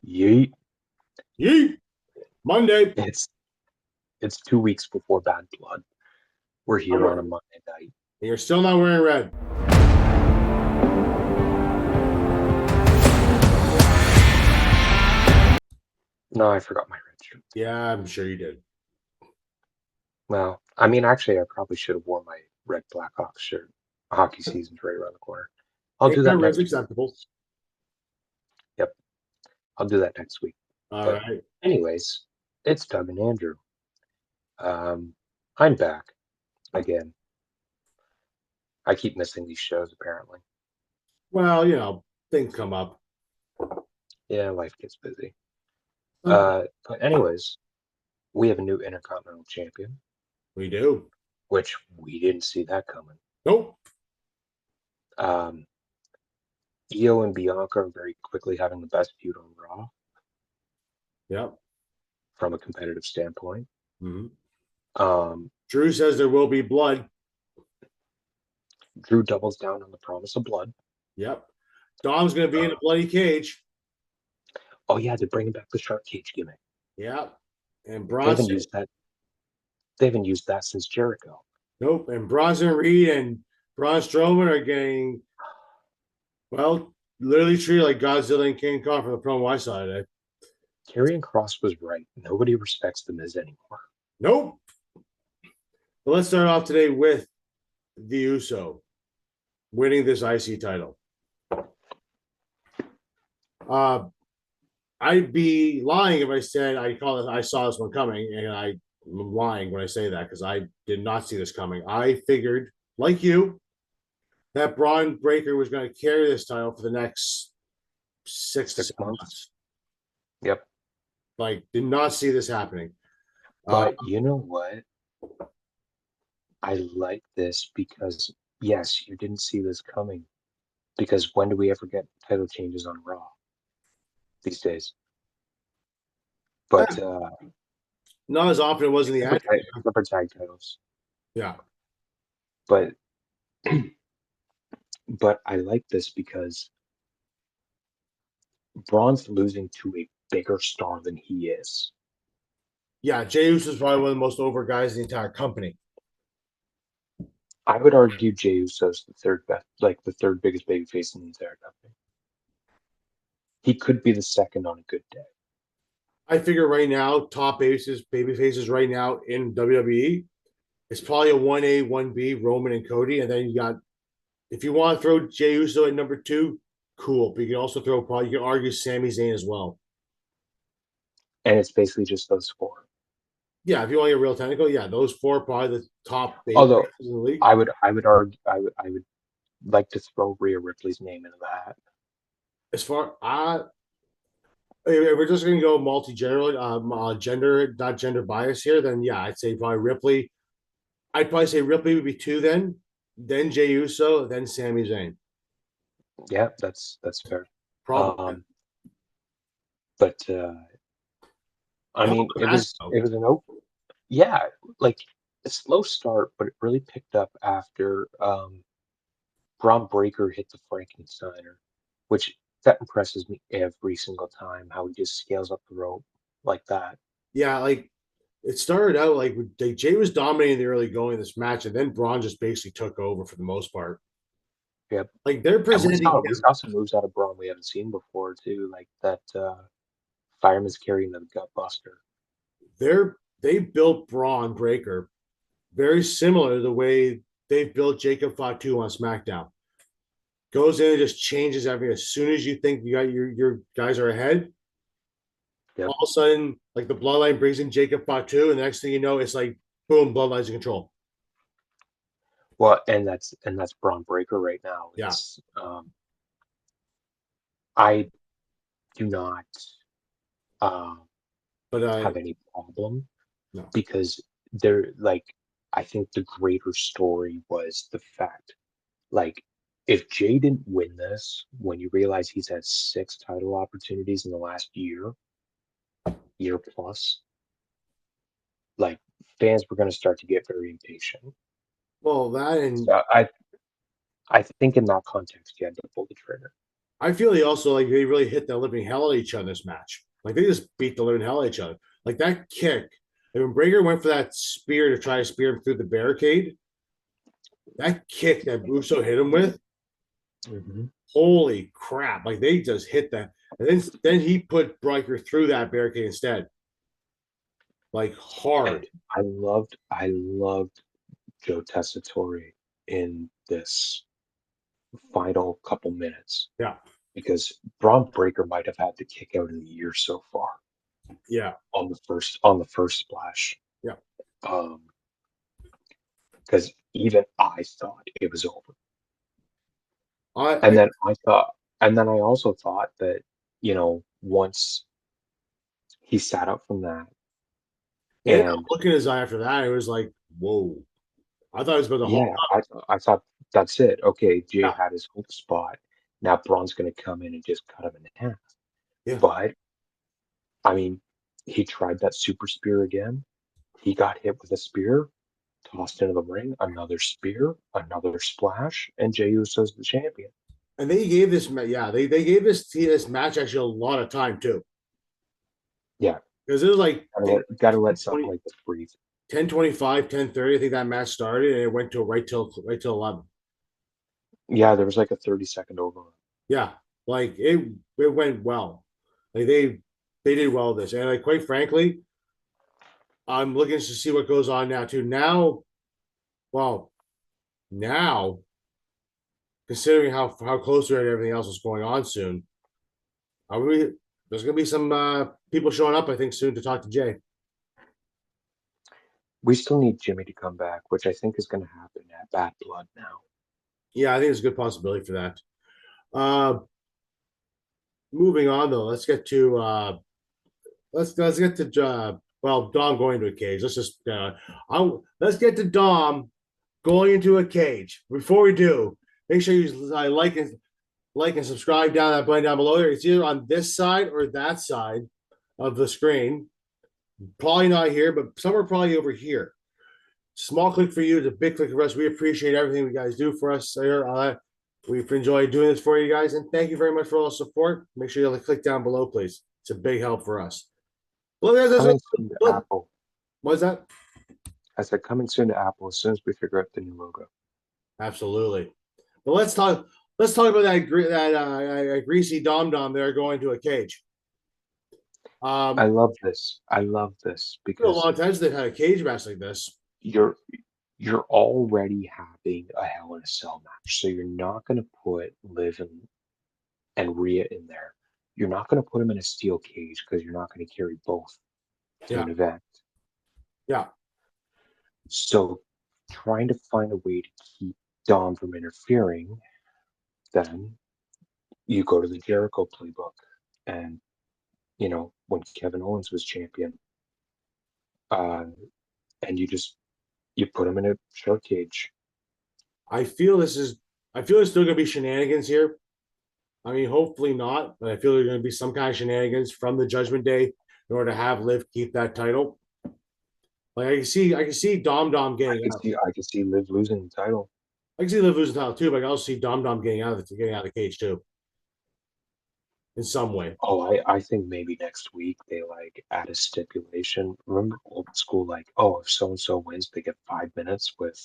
Yeet. Yeet! Monday. It's 2 weeks before Bad Blood. We're here on a Monday night. And you're still not wearing red. No, I forgot my red shirt. Yeah, I'm sure you did. Well, I mean, actually, I probably should have worn my red Blackhawks shirt. Hockey season's right around the corner. I'll do that next week. Acceptable. Yep. I'll do that next week. All right. Anyways, it's Doug and Andrew. I'm back again. I keep missing these shows, apparently. Well, things come up. Yeah, life gets busy. But anyways, we have a new Intercontinental Champion. We do. Which we didn't see that coming. Nope. Io and Bianca are very quickly having the best feud on Raw. Yep. From a competitive standpoint. Mm-hmm. Drew says there will be blood. Drew doubles down on the promise of blood. Yep. Dom's going to be in a bloody cage. Oh, yeah, they're bringing back the shark cage gimmick. Yeah. And They haven't used that. They haven't used that since Jericho. Nope. And Bronson Reed and Braun Strowman are getting, well, literally treated like Godzilla and King Kong from the promo I saw today. Karrion Kross was right. Nobody respects the Miz anymore. Nope. But let's start off today with the Uso winning this IC title. I'd be lying if I said I saw this one coming, and I'm lying when I say that because I did not see this coming. I figured, like you, that Braun Breaker was going to carry this title for the next 6 to 7 months. Yep. Did not see this happening. But you know what? I like this because, yes, you didn't see this coming. Because when do we ever get title changes on Raw these days? But not as often. It was in the ad for tag titles. Yeah. But I like this because Braun's losing to a bigger star than he is. Yeah, Jey Uso is probably one of the most over guys in the entire company. I would argue Jey Uso's the third best, the third biggest babyface in the entire company. He could be the second on a good day. I figure right now, top babyfaces right now in WWE, it's probably a 1A, 1B, Roman and Cody. And then you got, if you want to throw Jey Uso at number 2, cool. But you can also you can argue Sami Zayn as well. And it's basically just those 4. Yeah, if you want to get real technical, yeah, those 4 are probably the top although in the league. I would argue I would like to throw Rhea Ripley's name into that. As far if we're just gonna go gender, not gender bias here, then yeah, I'd say probably Ripley. I'd probably say Ripley would be 2 then Jey Uso, then Sami Zayn. Yeah, that's fair. Probably. But I mean, it was an a slow start, but it really picked up after Braun Breaker hit the Frankensteiner, which that impresses me every single time, how he just scales up the rope like that. Yeah, it started out Jey was dominating the early going of this match, and then Braun just basically took over for the most part. Yep. They're presenting. We saw some moves out of Braun we haven't seen before too, like that fireman's carrying the gut buster. They built Braun Breaker very similar to the way they've built Jacob Fatu on SmackDown. Goes in and just changes everything. As soon as you think you got your guys are ahead, all of a sudden, the bloodline brings in Jacob Fatu, and the next thing you know, it's boom, bloodline's in control. Well, and that's Braun Breaker right now. Yeah. I do not have any problem because they're I think the greater story was the fact if Jey didn't win this, when you realize he's had 6 title opportunities in the last year plus, fans were going to start to get very impatient. Well, that and so I think in that context, you had to pull the trigger. I feel he also like they really hit the living hell at each other in this match. Like they just beat the living hell at each other. Like that kick. And when Breaker went for that spear to try to spear him through the barricade, that kick that Russo hit him with, Mhm. holy crap! Like they just hit that, and then he put Breaker through that barricade instead, like And hard. I loved Joe Tessitore in this final couple minutes Yeah, because Braun Breaker might have had the kick out of the year so far yeah, on the first splash. yeah. Um, because even I thought it was over. And I then I also thought that, once he sat up from that and and look in his eye after that, it was like, whoa. I thought it was about the whole. yeah, I thought that's it. Okay, Jay Yeah, had his hope spot. Now Braun's gonna come in and just cut him in half. yeah. But I mean, he tried that super spear again. He got hit with a spear, tossed into the ring, another spear, another splash, and Jey Uso's the champion. And they gave this, yeah, they gave this match actually a lot of time too, Yeah, because it was like gotta let something 20, like this breathe. 10:25, 10:30. I think that match started, and it went to right till 11. Yeah, there was like a 30-second overrun. Yeah, like it went well. Like they did well with this, and like quite frankly, I'm looking to see what goes on now too. Now, well, now considering how close we are to everything else is going on soon, are we? There's gonna be some people showing up, I think, soon to talk to Jay. We still need Jimmy to come back, which I think is gonna happen at Bad Blood now. Yeah, I think there's a good possibility for that. Uh, moving on though, let's get to well, Dom going to a cage. Let's get to Dom going into a cage. Before we do, make sure you like and subscribe down that button down below there. It's either on this side or that side of the screen. Probably not here, but somewhere probably over here. Small click for you, it's a big click for us. We appreciate everything you guys do for us here. We've enjoyed doing this for you guys, and thank you very much for all the support. Make sure you click down below, please. It's a big help for us. Look, Coming soon to look, Apple. what's that? I said coming soon to Apple as soon as we figure out the new logo. Absolutely. But let's talk. Let's talk about that greasy dom dom there going to a cage. I Um, love this. I love this it's been a because long time since they've had a cage match like this. you're you're already having a Hell in a Cell match, so you're not going to put Liv and Rhea in there. You're not going to put them in a steel cage because you're not going to carry both to Yeah, an event. yeah. So trying to find a way to keep Dom from interfering, then you go to the Jericho playbook. And, when Kevin Owens was champion, uh, and you put him in a shell cage. I feel this is. I feel there's still going to be shenanigans here. I mean, hopefully not, but I feel there's going to be some kind of shenanigans from the Judgment Day in order to have Liv keep that title. Like I can see Dom Dom getting out. I could see Liv losing the title. I can see Liv losing the title too, but I can also see Dom Dom getting out of the cage too in some way. Oh, I think maybe next week they like add a stipulation. Remember old school, like, oh, if so and so wins, they get 5 minutes with,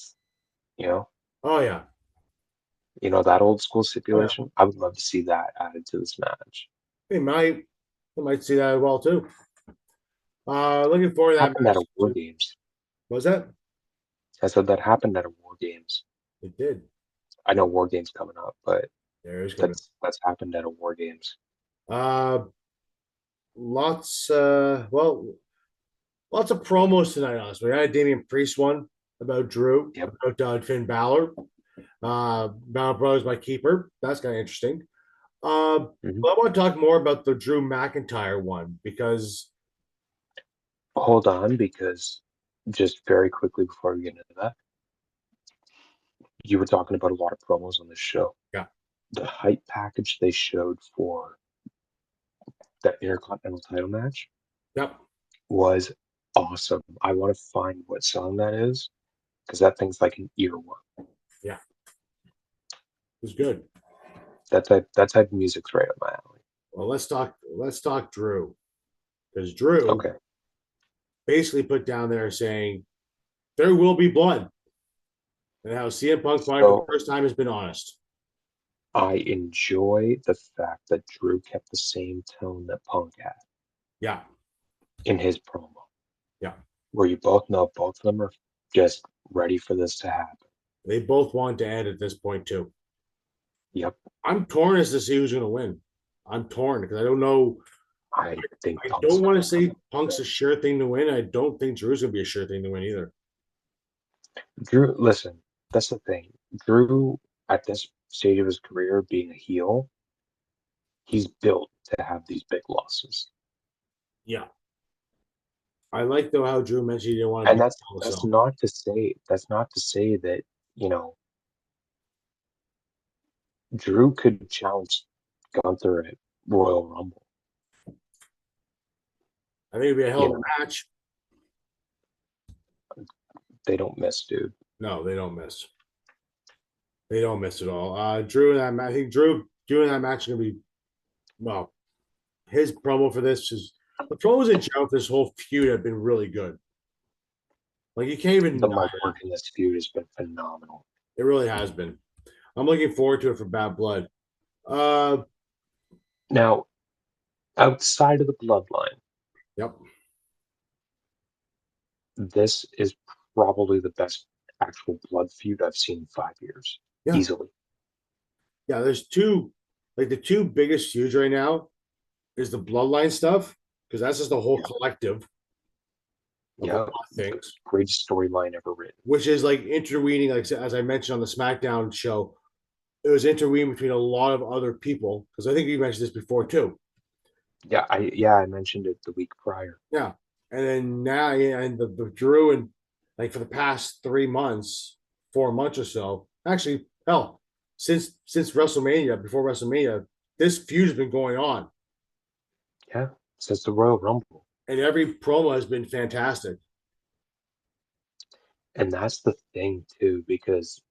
you know, Oh yeah, that old school oh yeah. stipulation. I would love to see that added to this match. They might see that as well too. Looking forward to that Happened at match. a War Games. Was that? I said that happened at a War Games. It did. I know War Games coming up, but There is coming. that's happened at a War Games. Uh, lots. Lots of promos tonight. Honestly, we had a Damian Priest one about Drew, Yep. about Finn Balor. Balor Brothers by Keeper. That's kind of interesting. Hmm. But I want to talk more about the Drew McIntyre one because Hold on, because just very quickly before we get into that, you were talking about a lot of promos on this show. yeah, The hype package they showed for that Intercontinental title match yep, was awesome. I want to find what song that is because that thing's like an earworm. yeah, it was good. that type of music's right up my alley. Well, let's talk Drew, because Drew Okay, basically put down there saying there will be blood, and how CM Punk probably for the so first time has been honest. I enjoy the fact that Drew kept the same tone that Punk had Yeah, in his promo, yeah. where you both know both of them are just ready for this to happen. They both want to end at this point too. Yep, I'm torn as to see who's going to win. I'm torn because I don't know. I think I Punk's don't want gonna to come say up Punk's with a sure thing to win. I don't think Drew's going to be a sure thing to win either. it. Drew, listen, that's the thing. Drew, at this stage of his career, being a heel, he's built to have these big losses. Yeah. I like though how Drew mentioned he didn't want to And be that's so. not to say that, you know, Drew could challenge Gunther at Royal Rumble. I think it'd be a hell You of a know, match. they don't miss, dude. No, they don't miss. They don't miss at all. Drew and that match. I think Drew and that match is gonna be well. His promo for this is the promos in general for this whole feud have been really good. Like you can't even The deny mic work in this feud has been phenomenal. it. It really has been. I'm looking forward to it for Bad Blood. Uh, Now, outside of the bloodline, yep. this is probably the best actual blood feud I've seen in 5 years. Yeah. Easily. Yeah. There's two, like the two biggest feuds right now is the Bloodline stuff because that's just the whole Yeah. collective of a lot Yeah. of things, Greatest storyline ever written. which is like interweaving, like as I mentioned on the SmackDown show, it was interweaving between a lot of other people. Because I think you mentioned this before too. Yeah, I mentioned it the week prior. Yeah, and then now, yeah, and the Drew and like for the past 3 months, 4 months or so, actually, hell, since WrestleMania, before WrestleMania, this feud has been going on, Yeah. Since the Royal Rumble. and every promo has been fantastic. And that's the thing too, because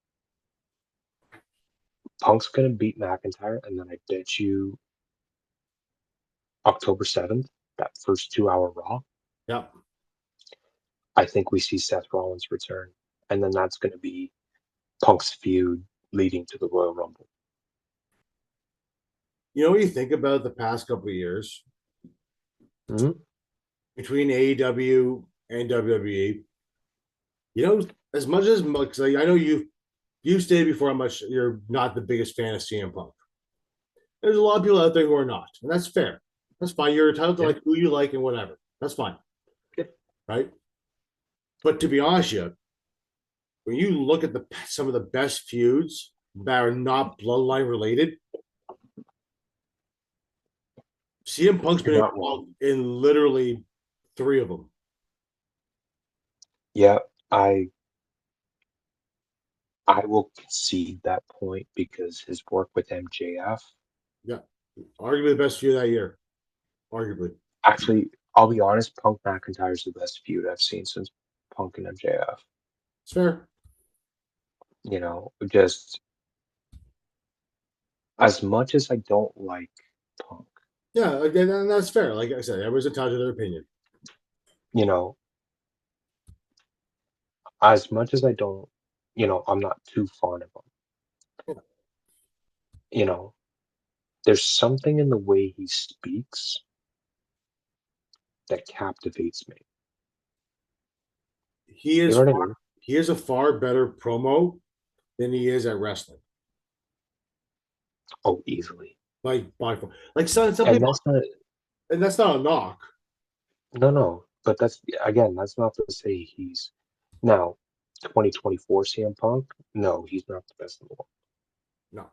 Punk's gonna beat McIntyre, and then I bet you October 7th, that first 2 hour Raw, Yeah, I think we see Seth Rollins return. And then that's gonna be Punk's feud leading to the Royal Rumble. you know what you think about the past couple of years Hmm. between AEW and WWE. You know, as much as much, like, I know you've stated before how much you're not the biggest fan of CM Punk. There's a lot of people out there who are not, and that's fair. That's fine. You're entitled to Yeah. like who you like and whatever. That's fine, Yeah. right? But to be honest, you when you look at the some of the best feuds that are not bloodline related, CM Punk's You're been not wrong. involved in literally three of them. Yeah, I I will concede that point because his work with MJF, Yeah, arguably the best feud that year. Arguably, actually, I'll be honest, Punk McIntyre is the best feud I've seen since Punk and MJF. it's fair. Just as much as I don't like Punk, Yeah, again, and that's fair. Like I said, everyone's entitled to their opinion. you know, as much as I don't, I'm not too fond of him. You know, there's something in the way he speaks that captivates me. He You is know what I far, mean? he is a far better promo than he is at wrestling. Oh, easily. Like by far. Like some And people, that's not, and that's not a knock. no, no, but that's not to say he's now 2024 CM Punk. No, he's not the best in the world. No,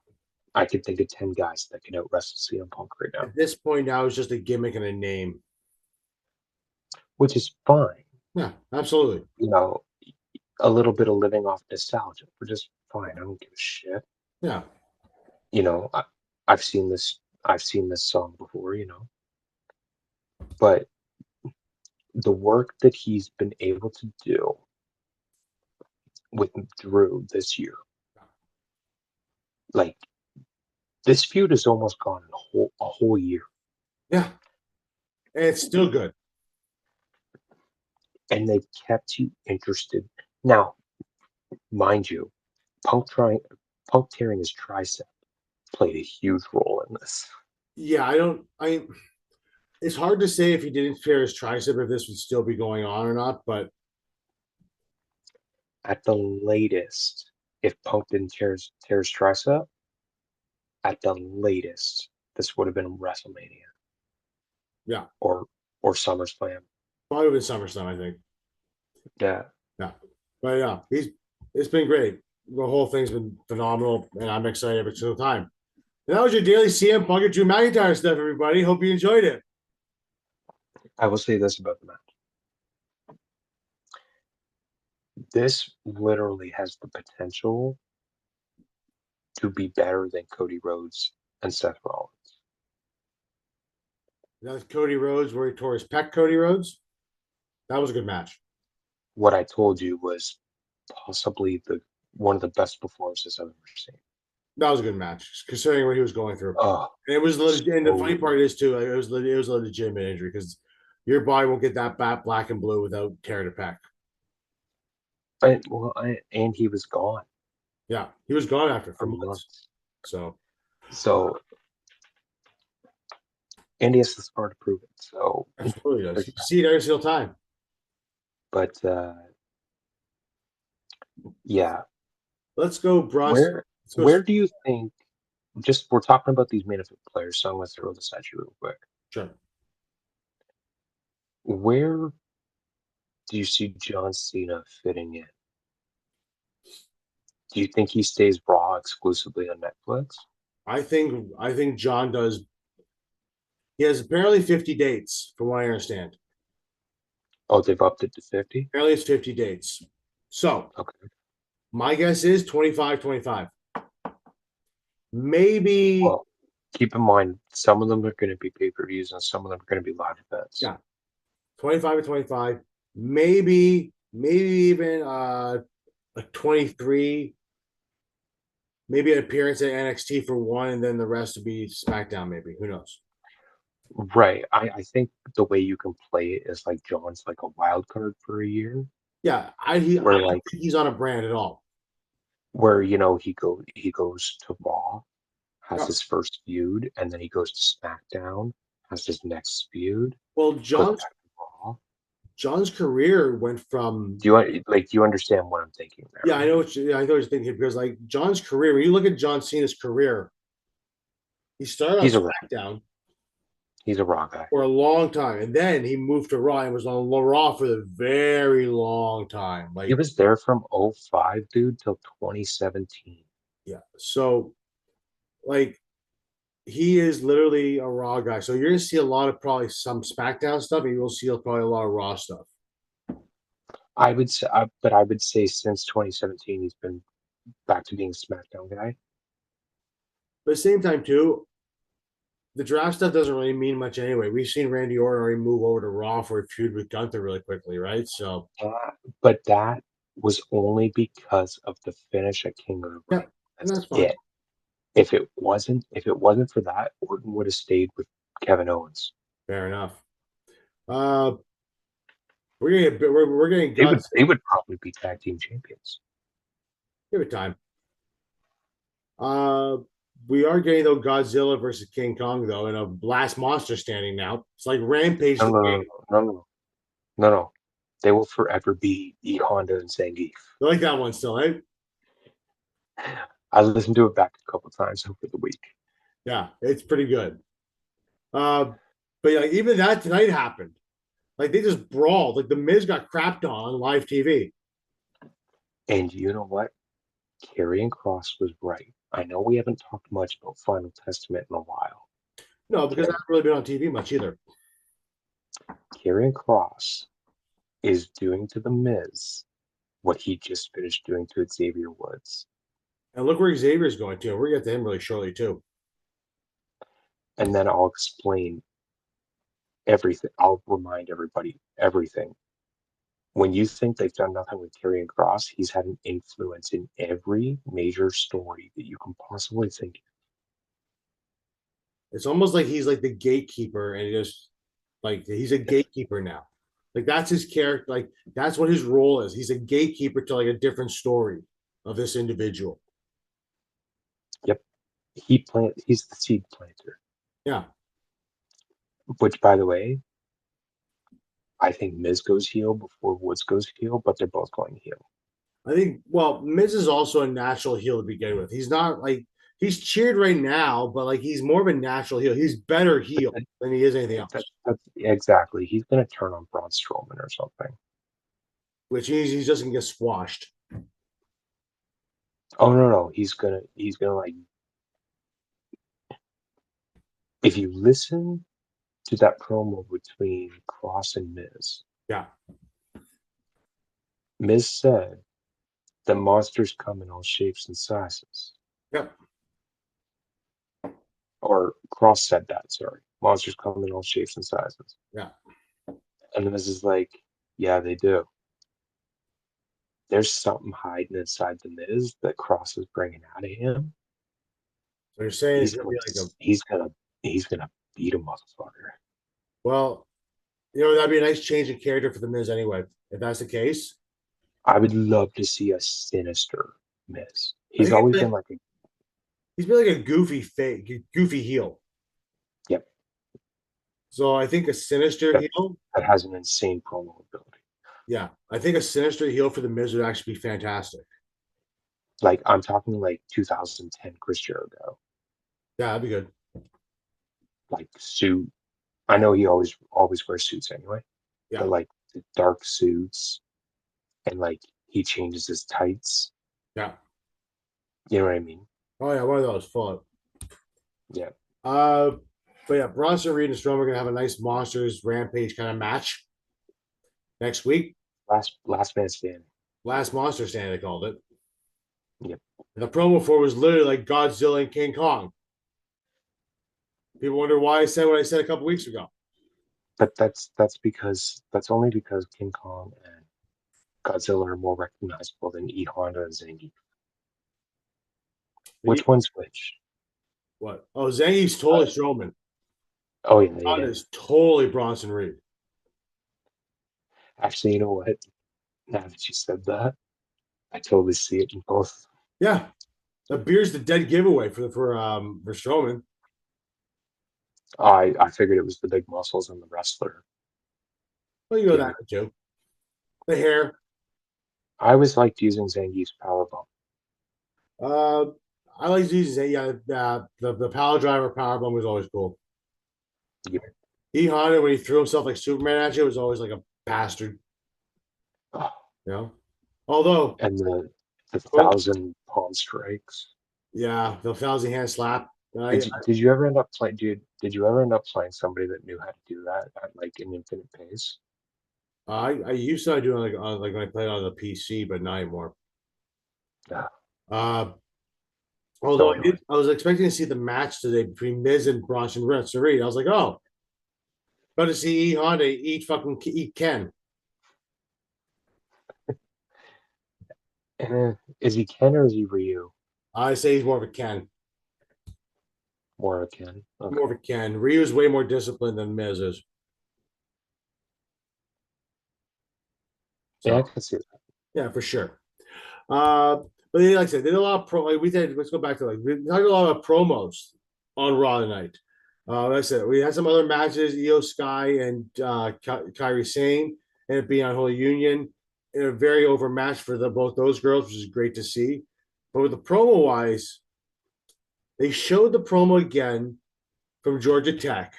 I could think of 10 guys that can out wrestle CM Punk right now, at this point now, it's just a gimmick and a name. which is fine. Yeah, absolutely. You know, a little bit of living off nostalgia, which is fine. I don't give a shit. Yeah, You know, I've seen this song before, but the work that he's been able to do with Drew this year, like This feud has almost gone a whole year, Yeah, and it's still good. and they've kept you interested. Now, mind you, Punk trying Punk tearing his tricep played a huge role in this. Yeah, I don't. It's hard to say if he didn't tear his tricep if this would still be going on or not. But At the latest, if Punk didn't tear his tricep, at the latest, this would have been WrestleMania yeah, or or SummerSlam. probably with SummerSlam, I think. Yeah, Yeah, but yeah, it's been great. The whole thing's been phenomenal, and I'm excited every single time. And that was your daily CM Punk and Drew McIntyre stuff, everybody. Hope you enjoyed it. I will say this about the match. This literally has the potential to be better than Cody Rhodes and Seth Rollins. That's Cody Rhodes where he tore his pec. Cody Rhodes. That was a good match. What I told you was possibly the one of the best performances I've ever seen. That was a good match, considering what he was going through. Oh, And it was legit. And the funny so part is too, like, it was a legitimate injury because your body won't get that back black and blue without tearing a pec. and he was gone Yeah, he was gone after for for months. months. So So and he has the scar to prove it. So absolutely does. there's You that. see it every single time. But yeah, Let's go, Bruss. where Let's go. where do you think? Just we're talking about these main event players, so I'm gonna throw this at you real quick. Sure. Where do you see John Cena fitting in? Do you think he stays Raw exclusively on Netflix? I think John does. He has apparently 50 dates, from what I understand. Oh, they've upped it to 50? Apparently, it's 50 dates. So Okay. my guess is 25, 25. Maybe, Well, keep in mind, some of them are going to be pay-per-views and some of them are going to be live events. yeah, 25 or 25. Maybe even a 23. Maybe an appearance at NXT for one, and then the rest would be SmackDown. Maybe who knows? Right. I think the way you can play it is like John's like a wild card for a year, Yeah, I where don't like think he's on a brand at all. where he goes to Raw, has Yeah. his first feud, and then he goes to SmackDown, has his next feud, Well, goes back to Raw. John's career went from Do you understand what I'm thinking there, yeah, I right? know I know what you're thinking because like John's career, when you look at John Cena's career, he started on He's a SmackDown he's a Raw guy. for a long time, and then he moved to Raw and was on Raw for a very long time. He Like was there from '05, dude, till 2017. yeah, so like he is literally a Raw guy. So you're gonna see a lot of probably some SmackDown stuff, and you'll see probably a lot of Raw stuff. But I would say since 2017, he's been back to being a SmackDown guy. But at the same time, too, the draft stuff doesn't really mean much anyway. We've seen Randy Orton already move over to Raw for a feud with Gunther really quickly, right? So But that was only because of the finish at King of the yeah, Ring. and That's that's fine. it. If it wasn't for that, Orton would have stayed with Kevin Owens. Fair enough. Uh, we're getting They would guts. they would probably be tag team champions. Give it time. Uh, we are getting though Godzilla versus King Kong though, and a last monster standing now. It's like Rampage No, the no, game. no, no, no, no, no. They will forever be E Honda and Zangief. I like that one still, eh? I listened to it back a couple times over the week. Yeah, it's pretty good. Uh, but like even that tonight happened. Like they just brawled. Like the Miz got crapped on live TV. And you know what? Karrion Cross was right. I know we haven't talked much about Final Testament in a while. No, because I Okay. haven't really been on TV much either. Karrion Cross is doing to The Miz what he just finished doing to Xavier Woods. And look where Xavier's going to. We're gonna get to him really shortly too. And then I'll explain everything. I'll remind everybody everything. When you think they've done nothing with Karrion Cross, he's had an influence in every major story that you can possibly think of. It's almost like he's like the gatekeeper, and he just like he's a gatekeeper now. Like that's his character. Like that's what his role is. He's a gatekeeper to like a different story of this individual. Yep. He's the seed planter. Yeah, Which, by the way, I think Miz goes heel before Woods goes heel, but they're both going heel. I think. Well, Miz is also a natural heel to begin with. He's not like he's cheered right now, but like he's more of a natural heel. He's better But heel than he is anything else. that's exactly. He's gonna turn on Braun Strowman or something. Which means he's just gonna get squashed. Oh no, he's gonna like if you listen to that promo between Cross and Miz, Yeah, Miz said the monsters come in all shapes and sizes. yep. Or Cross said that, sorry. Monsters come in all shapes and sizes. Yeah. And Miz is like, yeah, they do. There's something hiding inside the Miz that Cross is bringing out of him. So you're saying it's He's gonna be going like a to, he's gonna beat a motherfucker. well, you know, that'd be a nice change in character for the Miz anyway. If that's the case, I would love to see a sinister Miz. I He's think always been like a he's been like a goofy fake, goofy heel. yep So I think a sinister that heel, that has an insane promo ability. yeah, I think a sinister heel for the Miz would actually be fantastic. Like I'm talking like 2010 Chris Jericho, Yeah, that'd be good. like suit. I know he always wears suits anyway, Yeah, but like the dark suits and like he changes his tights. yeah. You know what I mean? Oh yeah, one of those. Full. Yeah. Uh, but yeah, Bronson Reed and Strowman are gonna have a nice monsters rampage kind of match next week. Last man standing. Last monster stand they called it. Yep. And the promo for it was literally like Godzilla and King Kong. People wonder why I said what I said a couple weeks ago. But that's only because King Kong and Godzilla are more recognizable than E Honda and Zangief. Which one's which? What? Oh, Zangief's Uh, totally Strowman. oh yeah, yeah, God yeah. is totally Bronson Reed. Actually, you know what? Now that you said that, I totally see it in both. Yeah, the beer's the dead giveaway for Strowman. I figured it was the big muscles and the wrestler Well, you know that gimmick. too. The hair. I always liked using Zangief's powerbomb. Uh, I like using yeah. The power driver power bomb was always cool. Yep. He Honda when he threw himself like Superman at you was always like a bastard. Oh, You know. Although, and the well, 1,000 palm strikes. yeah, the thousand hand slap. Did you ever end up playing? Did you ever end up playing somebody that knew how to do that at like an infinite pace? I used to do it like on like when I played on the PC, but not anymore. Yeah, Uh, so although annoying. I was expecting to see the match today between Miz and Bronson Reed. I was like, oh, about to see E Honda eat Ken. Is he Ken or is he Ryu? I say he's more of a Ken. More of a Ken. More Okay. of a Ken. Ryu's way more disciplined than Miz is. Yeah, I So can see that. yeah, for sure. Uh, but like I said, they did a lot of Like we did. Let's go back to like we had a lot of promos on Raw tonight. Like I said, we had some other matches: Io Sky and Kyrie Sane, and it being on Holy Union. In a very overmatched for both those girls, which is great to see. But with the promo wise, they showed the promo again from Georgia Tech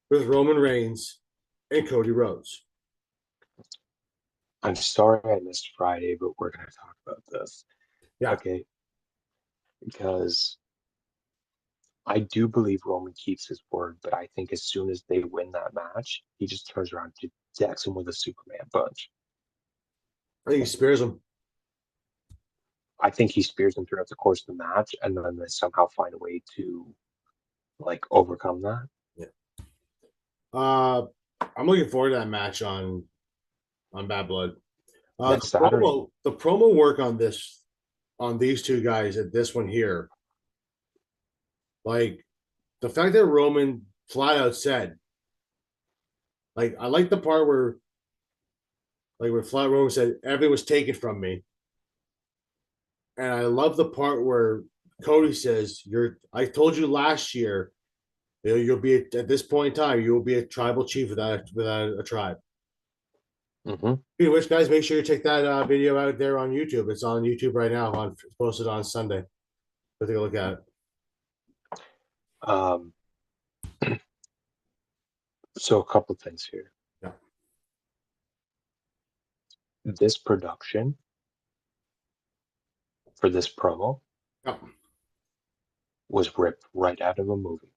with Roman Reigns and Cody Rhodes. I'm sorry I missed Friday, but we're gonna talk about this. Yeah, Okay, because I do believe Roman keeps his word, but I think as soon as they win that match, he just turns around to decks him with a Superman punch. I think he spears him. I think he spears him throughout the course of the match, and then they somehow find a way to like overcome that Yeah. Uh, I'm looking forward to that match on Bad Blood. next Saturday. The promo work on these two guys at this one here, like the fact that Roman flat out said, like, I like the part where, like, where flat Roman said everything was taken from me, and I love the part where Cody says, "You're. I told you last year, you'll be at this point in time, you will be a tribal chief without a tribe." Hmm. Speaking of which, guys, make sure you check that video out there on YouTube. It's on YouTube right now. It's posted on Sunday. Go take a look at it. Um, so a couple things here. Yeah. This production for this promo Yeah. was ripped right out of a movie.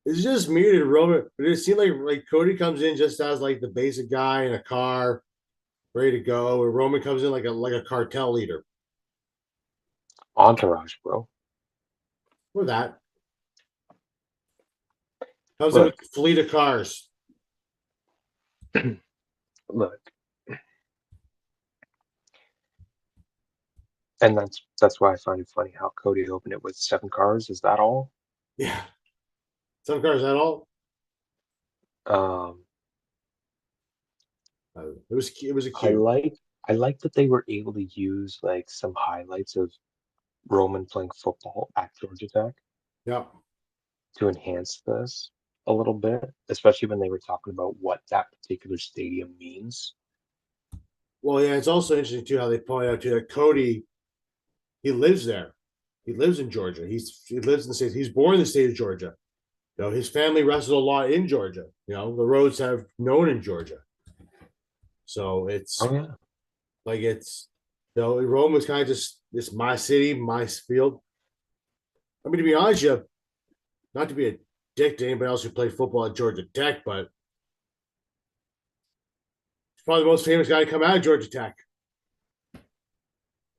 It's just me and Roman, but it seemed like Cody comes in just as like the basic guy in a car, ready to go, and Roman comes in like a cartel leader. Entourage, bro. For that, comes in with Look, a fleet of cars. look, and that's why I find it funny how Cody opened it with 7 cars. Is that all? Yeah, some cars at all. Um, It was a I cute. like I like that they were able to use like some highlights of Roman playing football at Georgia Tech Yeah. to enhance this a little bit, especially when they were talking about what that particular stadium means. Well, yeah, it's also interesting too how they point out too that Cody he lives there. He lives in Georgia. He lives in the state. He's born in the state of Georgia. His family wrestled a lot in Georgia. The roads have known in Georgia. So Oh it's yeah. like Rome was kind of just it's my city, my field. I mean, to be honest, you not to be a dick to anybody else who played football at Georgia Tech, but he's probably the most famous guy to come out of Georgia Tech.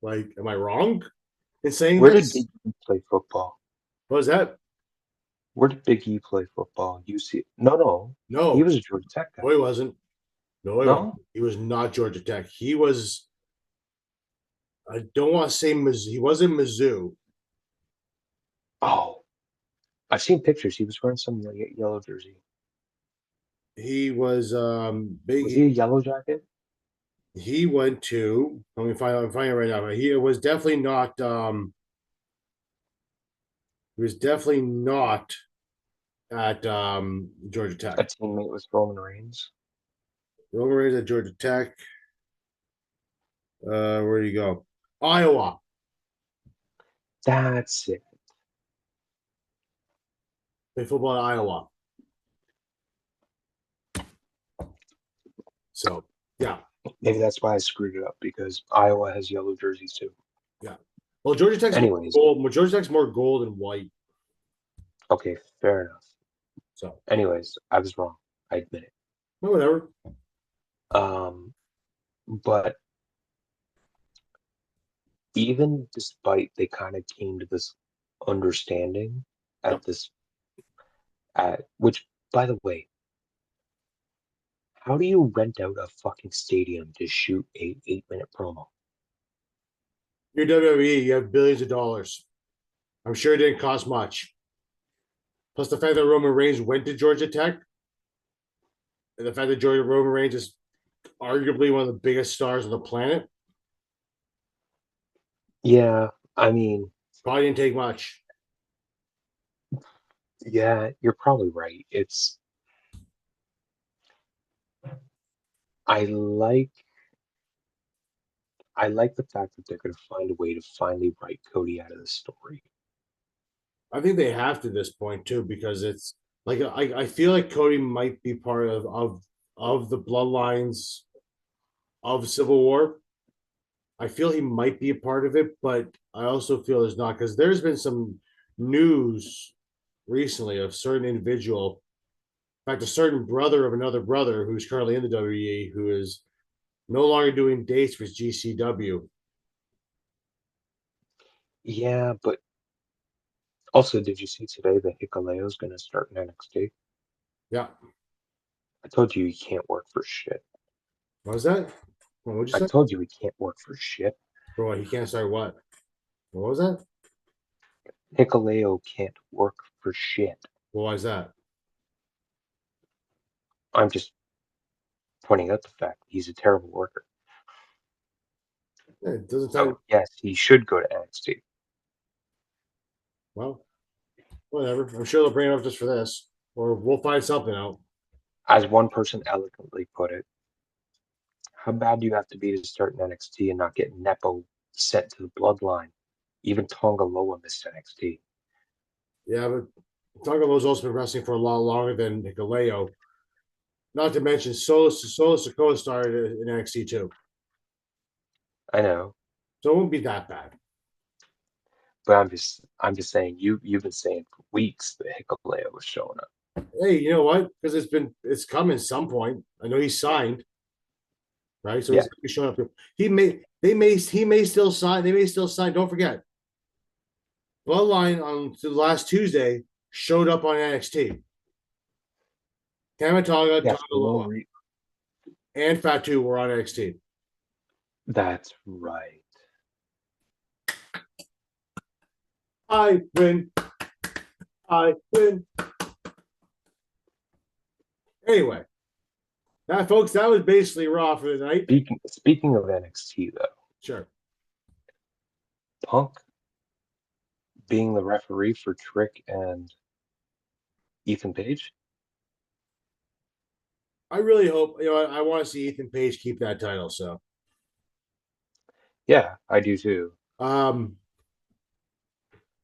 Like, am I wrong in saying Where did this? Big E play football? What was that? Where did Big E play football? UC? No, no. He No, was a Georgia Tech guy. no, he wasn't. No, he wasn't. No? He was not Georgia Tech. He was. I don't want to say Mizzou. He wasn't Mizzou. Oh, I've seen pictures. He was wearing some yellow jersey. He was Was he a big. yellow jacket? He went to. Let me find. I'm finding it right now. He was definitely not. He was definitely not at Georgia A Tech. teammate with Roman Reigns? Roman Reigns at Georgia Tech. Where do you go? Iowa. That's it. Play football at Iowa. So yeah, Maybe that's why I screwed it up because Iowa has yellow jerseys too. yeah. Well, Georgia Tech's more Anyways, gold. Well, Georgia Tech's more gold and white. okay, fair enough. So Anyways, I was wrong. I admit it. whatever. But even despite they kind of came to this understanding Yep. at this at which by the way, how do you rent out a fucking stadium to shoot a 8-minute promo? You're WWE. You have billions of dollars. I'm sure it didn't cost much. Plus the fact that Roman Reigns went to Georgia Tech, and the fact that Roman Reigns is arguably one of the biggest stars on the planet, Yeah, I mean, probably didn't take much. yeah, you're probably right. I like I like the fact that they're gonna find a way to finally write Cody out of the story. I think they have to this point too, because it's like I feel like Cody might be part of the bloodlines of Civil War. I feel he might be a part of it, but I also feel there's not because there's been some news recently of certain individual, in fact, a certain brother of another brother who's currently in the WWE who is no longer doing dates with GCW. Yeah, but also, did you see today that Hikaleo's gonna start in NXT? Yeah, I told you he can't work for shit. what was that? What would you I say, told you he can't work for shit. bro? He can't start what? What was that? Hikaleo can't work for shit. Well, why is that? I'm just pointing out the fact he's a terrible worker. Yeah, it doesn't tell you. So yes, he should go to NXT. Well, whatever. I'm sure they'll bring it up just for this, or we'll find something out. As one person eloquently put it, how bad do you have to be to start in NXT and not get Nepo sent to the bloodline? Even Tonga Loa missed NXT. Yeah, but Tongalo's also been wrestling for a lot longer than Hikuleo. Not to mention, Solo Sikoa started in NXT too, I know, so it won't be that bad. but I'm just saying you've been saying for weeks that Hikuleo was showing up. Hey, you know what? Because it's coming some point. I know he's signed, right? So Yeah, he's gonna be showing up. He may still sign. They may still sign. Don't forget, Bloodline on the last Tuesday showed up on NXT. Tamatonga, yeah, for no Tongaloa, reason. and Fatu were on NXT. That's right. I win. I win. Anyway, that folks, that was basically Raw for the night. Speaking of NXT though, Sure. Punk being the referee for Trick and Ethan Page. I really hope, I want to see Ethan Page keep that title. So, Yeah, I do too. um,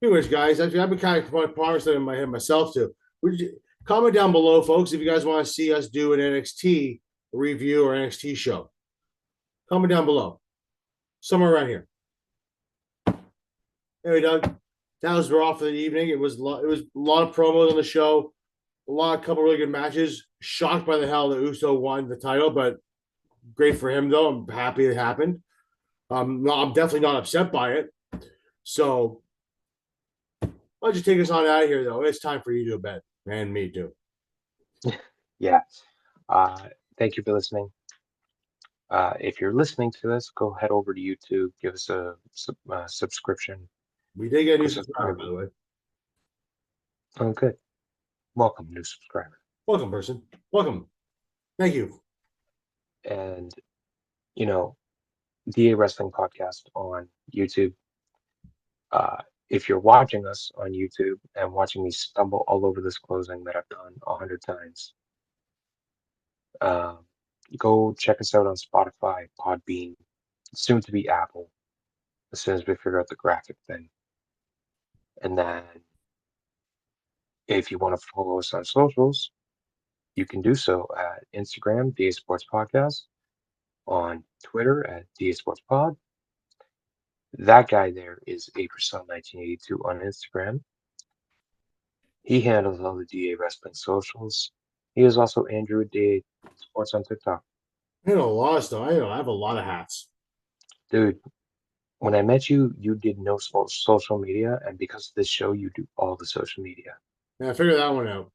anyways, guys, I've been kind of pondering in my head myself too. Would you comment down below, folks, if you guys want to see us do an NXT review or NXT show? Comment down below, somewhere around here. Anyway, Doug, that was Raw for the evening. It was a lot of promos on the show, couple really good matches. Shocked by the hell that Uso won the title, but great for him though. I'm happy it happened. I'm definitely not upset by it. So why don't you take us on out of here though? It's time for you to go to bed, and me too. Yeah. Thank you for listening. If you're listening to this, go head over to YouTube, give us a subscription. We did get a new Because subscriber, by the way. oh, good. Welcome, new subscriber. Welcome, person. Welcome. Thank you. And, you know, DA Wrestling Podcast on YouTube. If you're watching us on YouTube and watching me stumble all over this closing that I've done 100 times, um, go check us out on Spotify, Podbean, soon to be Apple, as soon as we figure out the graphic thing. And then if you want to follow us on socials, you can do so at Instagram, DA Sports Podcast, on Twitter at DA Sports Pod. That guy there is Apricel1982 on Instagram. He handles all the DA Wrestling socials. He is also Andrew at DA Sports on TikTok. I know a lot of stuff. I have a lot of hats. Dude, when I met you, you did no social media, and because of this show, you do all the social media. Yeah, I figured that one out.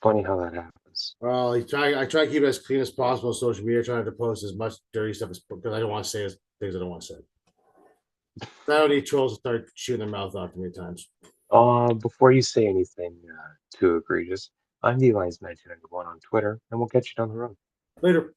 Funny how that happens. Well, I try to keep it as clean as possible on social media, trying to post as much dirty stuff as because I don't want to say things I don't want to say. I don't need trolls to start shooting their mouth off to me at times. Before you say anything too egregious, I'm the Lions 1991 on Twitter, and we'll catch you down the road. Later.